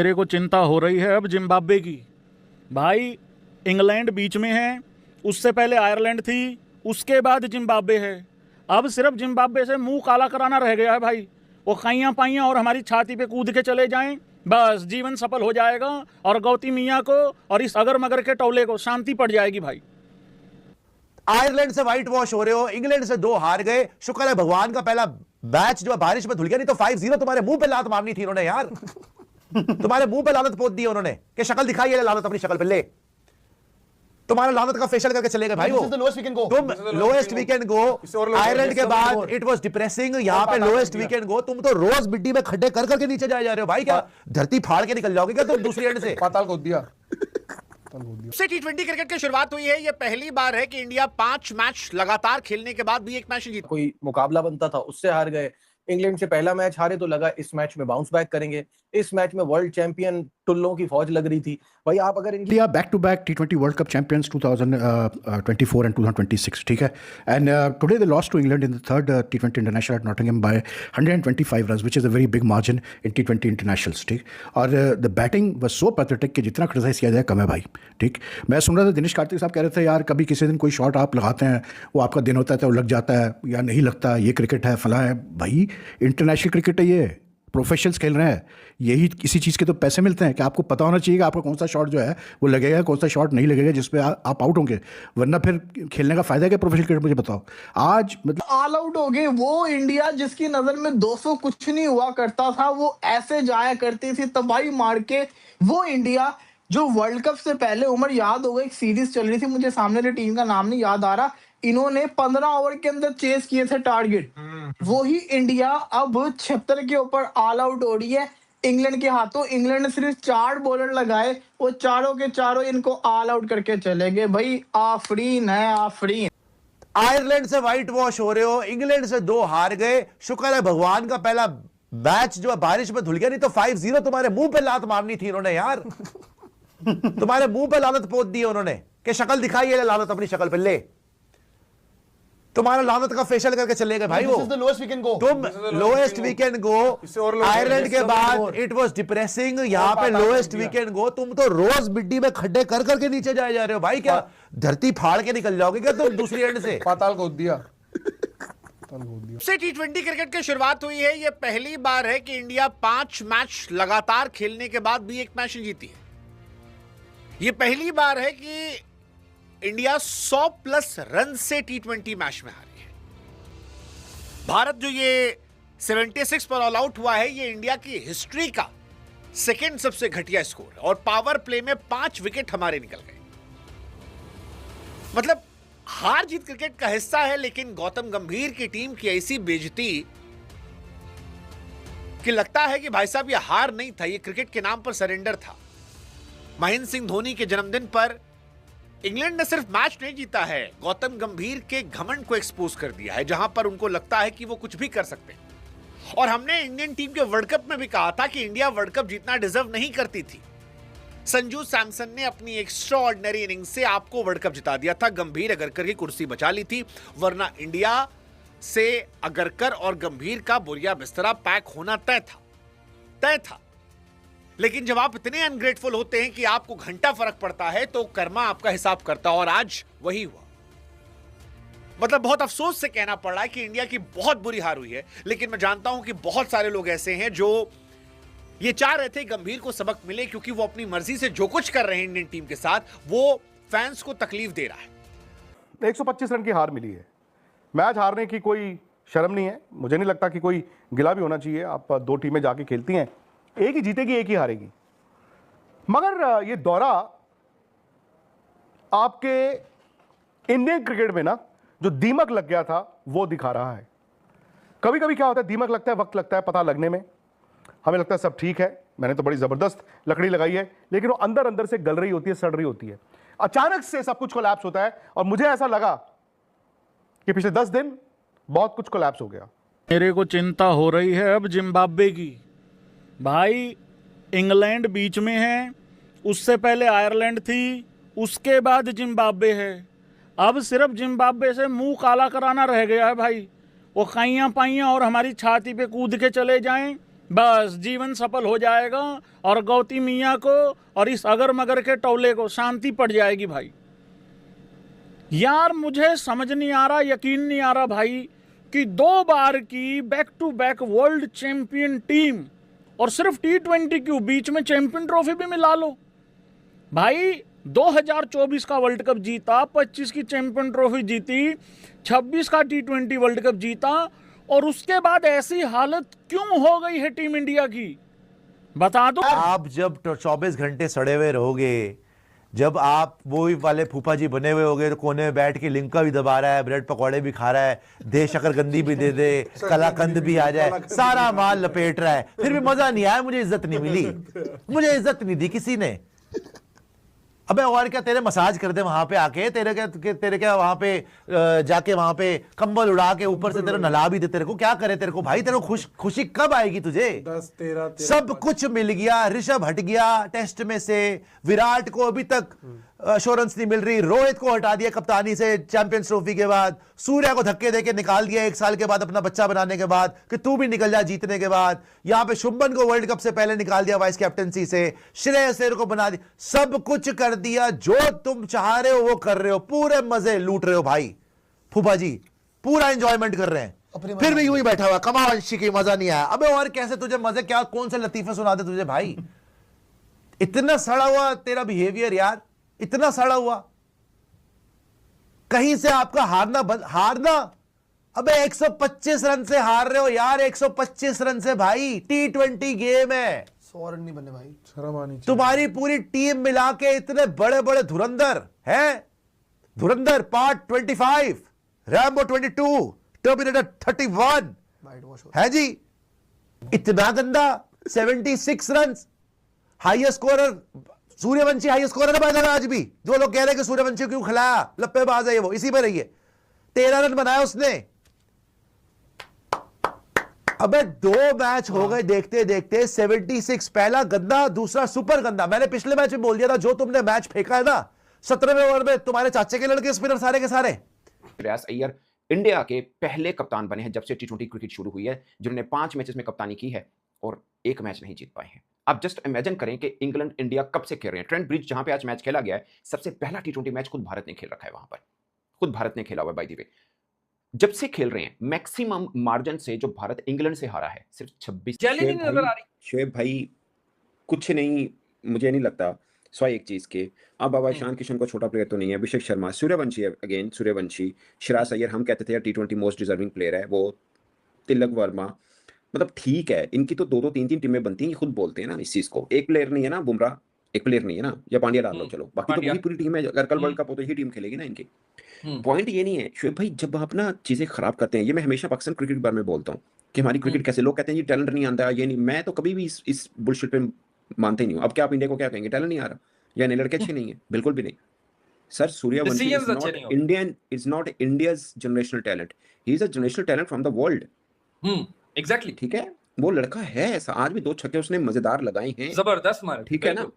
मेरे को चिंता हो रही है अब जिम्बाब्वे की। भाई इंग्लैंड बीच में है, उससे पहले आयरलैंड थी, उसके बाद जिम्बाब्वे है। अब सिर्फ जिम्बाब्वे से मुंह काला कराना रह गया है भाई। वो खाइयाँ पाइयाँ और हमारी छाती पे कूद के चले जाएं, बस जीवन सफल हो जाएगा और गौती मियाँ को और इस अगर मगर के टोले को शांति पड़ जाएगी भाई। आयरलैंड से व्हाइट वॉश हो रहे हो, इंग्लैंड से 2 हार गए। शुक्र है भगवान का पहला मैच जो बारिश में धुल गया, नहीं तो 5-0 तुम्हारे मुंह पे लात मारनी थी इन्होंने यार। तुम्हारे मुंह पे लानत पोत दी उन्होंने कि शक्ल दिखाई है, लानत अपनी शक्ल पे ले। तुम्हारा लानत का फेशियल करके चले गए भाई। वो तुम लोएस्ट वीकेंड गो। आयरलैंड के बाद इट वाज डिप्रेसिंग, यहां पे लोएस्ट वीकेंड गो। तुम तो रोज बिड्डी में खड्डे कर करके नीचे जाए जा रहे हो भाई। क्या धरती फाड़ के निकल जाओगे क्या तुम दूसरी एंड से? पाताल को दिया। से टी20 क्रिकेट की शुरुआत हुई है। यह पहली बार है कि इंडिया 5 मैच लगातार खेलने के बाद भी एक मैच जीता। कोई मुकाबला बनता था उससे हार गए। इंग्लैंड से पहला मैच हारे तो लगा इस मैच में बाउंस बैक करेंगे। इस मैच में वर्ल्ड चैंपियन टुल्लों की फौज लग रही थी भाई। आप अगर India back to back T20 world cup champions 2024 and 2026, ठीक है। And today they lost to England in the third T20 international at Nottingham by 125 runs, which is a very big margin in T20 internationals, ठीक। और the batting was so pathetic कि जितना criticise किया जाए कम है भाई, ठीक। मैं सुन रहा था दिनेश कार्तिक साहब कह रहे थे यार कभी किसी दिन कोई शॉट आप लगाते हैं, वो आपका दिन होता है तो लग जाता है या नहीं लगता, ये क्रिकेट है फला है। भाई इंटरनेशनल क्रिकेट है, ये प्रोफेशनल्स खेल रहे हैं, यही किसी चीज़ के तो पैसे मिलते हैं कि आपको पता होना चाहिए कि आपका कौन सा शॉट जो है वो लगेगा, कौन सा शॉट नहीं लगेगा जिस पे आप आउट होंगे, वरना फिर खेलने का फायदा क्या प्रोफेशनल क्रिकेट? मुझे बताओ। आज मतलब ऑल आउट हो गए। वो इंडिया जिसकी नजर में 200 कुछ नहीं हुआ करता था, वो ऐसे जाया करती थी तबाही मार के। वो इंडिया जो वर्ल्ड कप से पहले, उम्र याद होगा, एक सीरीज चल रही थी, मुझे सामने वाली टीम का नाम नहीं याद आ रहा, इन्होंने 15 ओवर के अंदर चेस किए थे टारगेट। वही इंडिया अब 76 के ऊपर ऑल आउट हो रही है इंग्लैंड के हाथों। इंग्लैंड ने सिर्फ 4 बॉलर लगाए, वो चारों के चारों इनको ऑल आउट करके चले गए भाई। आफरीन है, आफरीन। आयरलैंड से व्हाइट वॉश हो रहे हो, इंग्लैंड से 2 हार गए। शुक्र है भगवान का पहला मैच जो बारिश में धुल गया, नहीं तो 5-0 तुम्हारे मुंह पे लात मारनी थी इन्होंने यार। तुम्हारे मुंह पे लानत पोत दी उन्होंने कि शक्ल दिखाई है, लानत अपनी शक्ल पे ले। तुम्हारा लानत का फेशियल करके चले गए भाई। वो तुम लोएस्ट वीकेंड गो। आयरलैंड के बाद इट वाज डिप्रेसिंग, यहां पे लोएस्ट वीकेंड गो। तुम तो रोज बिड्डी में खड्डे कर करके नीचे जाए जा रहे हो भाई। क्या धरती फाड़ के निकल जाओगे क्या तुम दूसरी एंड से? पाताल को दिया। से टी20 क्रिकेट की शुरुआत हुई है। यह पहली बार है कि इंडिया 5 मैच लगातार खेलने के बाद भी एक मैच जीती है। यह पहली बार है कि इंडिया 100+ रन से टी20 मैच में हारी है। भारत जो ये 76 पर ऑल आउट हुआ है, ये इंडिया की हिस्ट्री का सेकंड सबसे घटिया स्कोर है। और पावर प्ले में 5 विकेट हमारे निकल गए। मतलब हार जीत क्रिकेट का हिस्सा है, लेकिन गौतम गंभीर की टीम की ऐसी बेइज्जती कि लगता है कि भाई साहब ये हार नहीं था, ये क्रिकेट के नाम पर सरेंडर था। महेंद्र सिंह धोनी के जन्मदिन पर इंग्लैंड ने सिर्फ मैच नहीं जीता है, गौतम गंभीर के घमंड को एक्सपोज कर दिया है, जहां पर उनको लगता है कि वो कुछ भी कर सकते हैं। और हमने इंडियन टीम के वर्ल्ड कप में भी कहा था कि इंडिया वर्ल्ड कप जीतना डिजर्व नहीं करती थी। संजू सैमसन ने अपनी एक्स्ट्राऑर्डिनरी इनिंग से आपको वर्ल्ड कप जिता दिया था। गंभीर अगरकर की कुर्सी बचा ली थी, वरना इंडिया से अगरकर और गंभीर का बोरिया बिस्तरा पैक होना तय था। लेकिन जब आप इतने अनग्रेटफुल होते हैं कि आपको घंटा फर्क पड़ता है, तो कर्मा आपका हिसाब करता है। और आज वही हुआ। मतलब बहुत अफसोस से कहना पड़ रहा है कि इंडिया की बहुत बुरी हार हुई है। लेकिन मैं जानता हूं कि बहुत सारे लोग ऐसे हैं जो ये चाह रहे थे गंभीर को सबक मिले, क्योंकि वो अपनी मर्जी से जो कुछ कर रहे हैं इंडियन टीम के साथ, वो फैंस को तकलीफ दे रहा है। 125 रन की हार मिली है। मैच हारने की कोई शर्म नहीं है। मुझे नहीं लगता कि कोई गिला भी होना चाहिए। आप 2 टीमें जाके खेलती हैं, एक ही जीतेगी, एक ही हारेगी। मगर ये दौरा आपके इंडियन क्रिकेट में ना जो दीमक लग गया था वो दिखा रहा है। कभी कभी क्या होता है, दीमक लगता है, वक्त लगता है पता लगने में। हमें लगता है सब ठीक है, मैंने तो बड़ी जबरदस्त लकड़ी लगाई है, लेकिन वो अंदर अंदर से गल रही होती है, सड़ रही होती है। अचानक से सब कुछ कोलैप्स होता है। और मुझे ऐसा लगा कि पिछले 10 दिन बहुत कुछ कोलैप्स हो गया। मेरे को चिंता हो रही है अब जिम्बाब्वे की। भाई इंग्लैंड बीच में है, उससे पहले आयरलैंड थी, उसके बाद जिम्बाब्वे है। अब सिर्फ जिम्बाब्वे से मुंह काला कराना रह गया है भाई। वो खाइयाँ पाइयाँ और हमारी छाती पे कूद के चले जाएं, बस जीवन सफल हो जाएगा और गौतम मियाँ को और इस अगर मगर के टोले को शांति पड़ जाएगी भाई। यार मुझे समझ नहीं आ रहा, यकीन नहीं आ रहा भाई कि 2 बार की back to back world champion team और सिर्फ T20 क्यों, बीच में चैंपियन ट्रॉफी भी मिला लो भाई। 2024 का वर्ल्ड कप जीता, 25 की चैंपियन ट्रॉफी जीती, 26 का T20 वर्ल्ड कप जीता, और उसके बाद ऐसी हालत क्यों हो गई है टीम इंडिया की, बता दो। आप जब 24 घंटे सड़े हुए रहोगे, जब आप वो वाले फूफा जी बने हुए होगे तो कोने में बैठ के लिमका भी दबा रहा है, ब्रेड पकौड़े भी खा रहा है, दे शकरकंदी भी दे दे, कलाकंद भी आ जाए, सारा माल लपेट रहा है, फिर भी मजा नहीं आया, मुझे इज्जत नहीं मिली, मुझे इज्जत नहीं दी किसी ने। अबे और क्या तेरे मसाज कर दे वहां पे आके, तेरे क्या वहां पे जाके वहां पे कंबल उड़ा के ऊपर से तेरे नला भी दे, तेरे को क्या करे तेरे को भाई, तेरे को खुशी कब आएगी तुझे? 10-13 सब कुछ मिल गया, ऋषभ हट गया टेस्ट में से, विराट को अभी तक अश्योरेंस नहीं मिल रही, रोहित को हटा दिया कप्तानी से चैंपियंस ट्रॉफी के बाद, सूर्या को धक्के देके निकाल दिया 1 साल के बाद अपना बच्चा बनाने के बाद कि तू भी निकल जा जीतने के बाद, यहां पे शुभमन को वर्ल्ड कप से पहले निकाल दिया वाइस कैप्टनसी से, श्रेयस अय्यर को बना दिया, सब कुछ कर दिया, जो तुम चाह रहे हो वो कर रहे हो, पूरे मजे लूट रहे हो भाई फूफा जी, पूरा एंजॉयमेंट कर रहे हैं, फिर भी यूं ही बैठा हुआ कमा वंशी की मजा नहीं आया। अबे और कैसे तुझे मजे, क्या कौन से लतीफे सुना दे तुझे भाई, इतना सड़ा हुआ तेरा बिहेवियर यार, इतना सड़ा हुआ, कहीं से आपका हारना, अबे 125 रन से हार रहे हो यार, 125 रन से भाई, T20 गेम है, 100 रन नहीं बने भाई, शर्म आनी चाहिए। तुम्हारी पूरी टीम मिला के इतने बड़े बड़े धुरंधर है, धुरंधर part 25, Rambo 22, terminator 31 white wash है जी, इतना गंदा 76 run, highest scorer Suryavanshi, highest scorer है मैदान आज भी, जो लोग कह रहे हैं कि सूर्यवंशी क्यों खिलाया, लप्पेबाज है वो, इसी पे रही है, 13 रन बनाया उसने। अबे 2 मैच हो गए देखते देखते, 76, पहला गंदा, दूसरा सुपर गंदा। मैंने पिछले मैच में बोल दिया था, जो तुमने मैच फेंका है ना 17वें ओवर में, तुम्हारे चाचे के लड़के स्पिनर सारे के सारे। श्रेयस अय्यर इंडिया के पहले कप्तान बने हैं जब से T20 क्रिकेट शुरू हुई है, जिन्होंने 5 मैचेस में कप्तानी की है और 1 मैच नहीं जीत पाए हैं। आप जस्ट इमेजिन करें कि इंग्लैंड इंडिया कब से खेल रहे हैं। ट्रेंट ब्रिज जहां पे आज मैच खेला गया है, सबसे पहला T20 मैच खुद भारत ने खेल रखा है, वहां पर खुद भारत ने खेला हुआ है। बाय द वे, जब से खेल रहे हैं मैक्सिमम मार्जिन से जो भारत इंग्लैंड से हारा है सिर्फ 26। चैलेंजिंग नजर आ रही। शोएब भाई कुछ नहीं, मुझे नहीं लगता स्वाई एक चीज के, अब बाबा ईशान किशन को छोटा प्लेयर तो नहीं है, अभिषेक शर्मा, सूर्यवंशी है, अगेन सूर्यवंशी, श्रेयस अय्यर, हम कहते थे यार T20 मोस्ट डिजर्विंग प्लेयर है वो, तिलक वर्मा, मतलब ठीक है, इनकी तो 2-2 3-3 टीमें बनती हैं, ये खुद बोलते हैं ना इस चीज को। एक प्लेयर नहीं है ना बुमराह, एक प्लेयर नहीं है ना, या पांड्या डाल लो चलो, बाकी तो पूरी टीम है, अगर कल वर्ल्ड कप हो तो यही टीम खेलेगी ना इनकी। पॉइंट ये नहीं है शोएब भाई, जब आप ना चीजें खराब करते हैं, ये मैं हमेशा पाकिस्तान क्रिकेट के बारे में बोलता हूँ कि हमारी क्रिकेट कैसे, लोग कहते हैं जी टैलेंट नहीं आता, ये नहीं, मैं तो कभी भी इस बुलशिट पे मानते ही नहीं हूँ। अब क्या आप इंडिया को क्या कहेंगे, टैलेंट नहीं आ रहा या नहीं, लड़के अच्छे नहीं है, बिल्कुल भी नहीं sir. Suryavanshi is not Indian, is not India's generational talent, he is a generational talent from the world. Exactly, ठीक है, वो लड़का है ऐसा, आज भी 2 छक्के उसने मजेदार लगाए हैं, जबरदस्त मारे, ठीक है ना।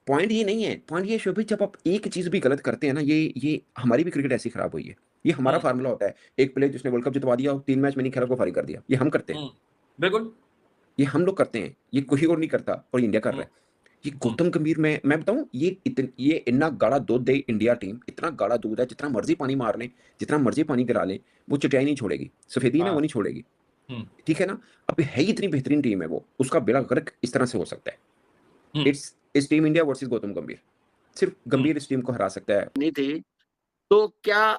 पॉइंट ये नहीं है, पॉइंट ये शोभी, जब आप एक चीज भी गलत करते हैं ना, ये हमारी भी क्रिकेट ऐसी खराब हुई है, ये हमारा फार्मूला होता है, एक प्लेयर जिसने वर्ल्ड कप जितवा दिया, 3 मैच में नहीं खेला को फारिग कर दिया, ये हम करते हैं, बिल्कुल ये हम लोग करते हैं, ये कोई और नहीं करता, और इंडिया कर रहा है। ये गौतम गंभीर, मैं बताऊं, ये इतना गाढ़ा दूध दे इंडिया टीम, इतना गाढ़ा दूध है, जितना मर्जी पानी मार लें, जितना मर्जी पानी गिरा लें, वो चटाई नहीं छोड़ेगी, सफेदी ना वो नहीं छोड़ेगी, ठीक है ना। अब है इतनी बेहतरीन टीम है वो, उसका बेड़ा गर्क इस तरह से हो सकता है। इस टीम इंडिया वर्सेस गौतम गंभीर, सिर्फ गंभीर इस टीम को हरा सकता है। नहीं थी तो क्या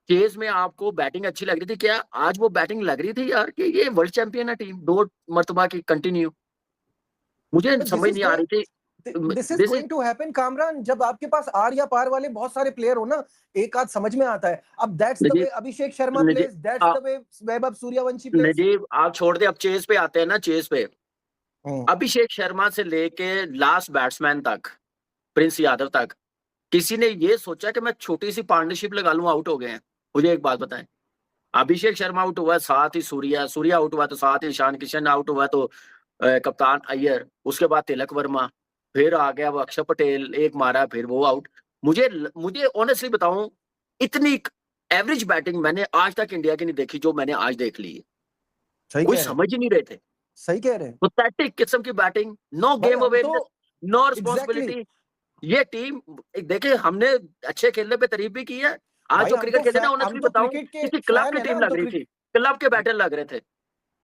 चेज में आपको बैटिंग अच्छी लग रही थी? क्या आज वो बैटिंग लग रही थी यार कि ये वर्ल्ड चैंपियन है टीम 2 मर्तबा की कंटिन्यू? मुझे समझ नहीं आ रही थी। This is going to happen Kamran, जब आपके पास आर या पार वाले बहुत सारे प्लेयर हो ना, एक आध समझ में आता है। अब that's the way Abhishek Sharma plays, that's the way Vaibhav Suryavanshi plays. जी आप छोड़ दे, अब चेज पे आते हैं ना। चेज पे अभिषेक शर्मा से लेके लास्ट बैट्समैन तक, प्रिंस यादव तक, किसी ने ये सोचा कि मैं छोटी सी पार्टनरशिप लगा लूं? आउट हो गए हैं। मुझे एक बात बताएं, अभिषेक शर्मा आउट हुआ, साथ ही सूर्या आउट हुआ, तो साथ ही ईशान किशन आउट हुआ, तो कप्तान अय्यर, उसके बाद तिलक वर्मा, फिर आ गया वो अक्षर पटेल, एक मारा, फिर वो आउट। मुझे ऑनेस्टली बताऊं, इतनी एवरेज बैटिंग मैंने आज तक इंडिया की नहीं देखी जो मैंने आज देख ली है। कोई समझ ही नहीं रहे थे। सही कह रहे हैं पैथेटिक किस्म की बैटिंग, नो भाई, गेम हम अवेयरनेस, तो नो रिस्पांसिबिलिटी। ये टीम देखिए, हमने अच्छे खेलने पे तारीफ भी की है। आज भाई, जो हम क्रिकेट तो खेलते ना, हम ऑनेस्टली तो बताऊं, क्रिकेट के किसी क्लब फैन की है ना, टीम हम लग तो रही थी, क्लब के बैटर लग रहे थे।